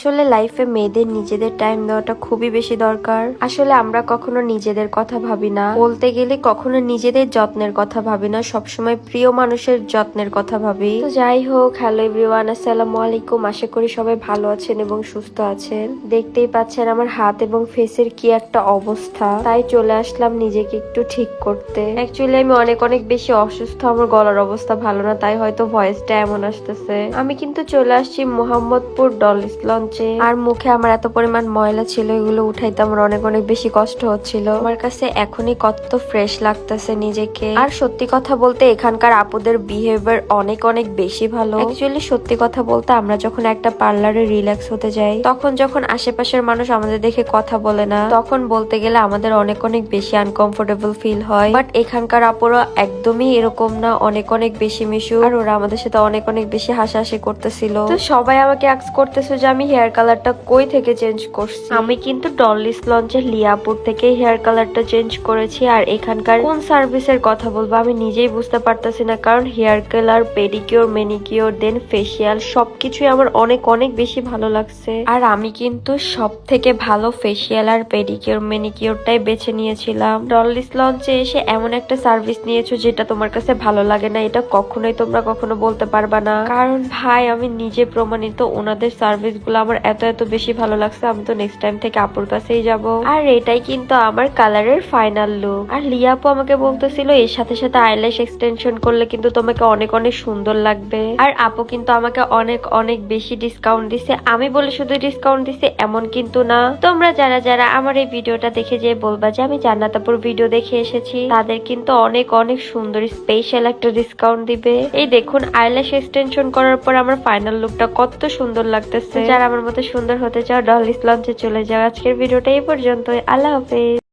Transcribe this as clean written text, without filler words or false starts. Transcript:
আসলে লাইফে মেয়েদের নিজেদের টাইম দেওয়াটা খুবই বেশি দরকার। আসলে আমরা কখনো নিজেদের কথা ভাবি না, বলতে গেলে কখনো নিজেদের যত্নের কথা ভাবি না, সবসময় প্রিয় মানুষের যত্নের কথা ভাবি। তো যাই হোক, হ্যালো এভরিওয়ান, আসসালামু আলাইকুম। আশা করি সবাই ভালো আছেন এবং সুস্থ আছেন। দেখতেই পাচ্ছেন আমার হাত এবং ফেসের কি একটা অবস্থা, তাই চলে আসলাম নিজেকে একটু ঠিক করতে। অ্যাকচুয়ালি আমি অনেক অনেক বেশি অসুস্থ, আমার গলার অবস্থা ভালো না, তাই হয়তো ভয়েসটা এমন আসতেছে। আমি কিন্তু চলে আসছি মোহাম্মদপুর ডলিস লঞ্চে। আর মুখে আমার এত পরিমাণ ময়লা ছিল, এগুলো উঠাইতে আমার অনেক অনেক বেশি কষ্ট হচ্ছিল। আমার কাছে এখনই কত ফ্রেশ লাগতেছে নিজেকে। আর সত্যি কথা বলতে এখানকার আপুদের বিহেভিয়ার অনেক অনেক বেশি ভালো। অ্যাকচুয়ালি সত্যি কথা বলতে আমরা যখন একটা পার্লারে রিল্যাক্স হতে যাই, তখন যখন আশেপাশের মানুষ আমাদের দেখে কথা বলে না, তখন বলতে গেলে আমাদের অনেক অনেক বেশি আনকমফোর্টেবল ফিল হয়। বাট এখানকার আপুরা একদমই এরকম না, অনেক অনেক বেশি মিশু। আর ওরা আমাদের সাথে অনেক অনেক বেশি হাসাহাসি করতেছিল। তো সবাই আমাকে আস্ক করতেছে যে আমি হেয়ার কালারটা কই থেকে চেঞ্জ করছি। আমি কিন্তু ডলিস লঞ্চের লিয়াপুর থেকে হেয়ার কালারটা চেঞ্জ করেছি। আর এখানকার কোন সার্ভিসের কথা বলবো আমি নিজেই বুঝতে পারতেছি না, কারণ হেয়ার কালার, পেডিকিওর, ম্যানিকিওর, দেন ফেসিয়াল সবকিছুই আমার অনেক অনেক বেশি ভালো লাগছে। আর আমি কিন্তু সব থেকে ভালো ফেসিয়াল আর পেডিকিওর, ম্যানিকিওরটাই বেছে নিয়েছিলাম। ডলিস লঞ্চে এসে এমন একটা সার্ভিস নিয়েছো যেটা তোমার কাছে ভালো লাগে না, এটা কখনোই তোমরা কখনো বলতে পারবা না। কারণ ভাই আমি নিজে প্রমাণিত, ওনাদের সার্ভিস গুলো আমার এত এত বেশি ভালো লাগছে। আমি তো নেক্সট টাইম থেকে আপুর কাছেই যাব। আর এটাই কিন্তু আমার কালারের ফাইনাল লুক। আর লিয়াপু আমাকে বলতেছিল এর সাথে সাথে আইল্যাশ এক্সটেনশন করলে কিন্তু তোমাকে অনেক অনেক সুন্দর লাগবে। আর আপু কিন্তু আমাকে অনেক অনেক বেশি ডিসকাউন্ট দিছে। আমি বলে শুধু ডিসকাউন্ট দিছে এমন কিন্তু না। তোমরা যারা যারা আমার এই ভিডিওটা দেখে যে বলবা যে আমি জান্নাত আপুর ভিডিও দেখে এসেছি, তাদের কিন্তু অনেক অনেক সুন্দর স্পেশাল একটা ডিসকাউন্ট দিবে। এই দেখুন আইল্যাশ এক্সটেনশন করার পর আমার ফাইনাল লুকটা কত সুন্দর লাগতেছে। যারা আমার মতো সুন্দর হতে চাও ডলিস লঞ্চে চলে যাও। আজকের ভিডিওটা এই পর্যন্তই। আল্লাহ হাফেজ।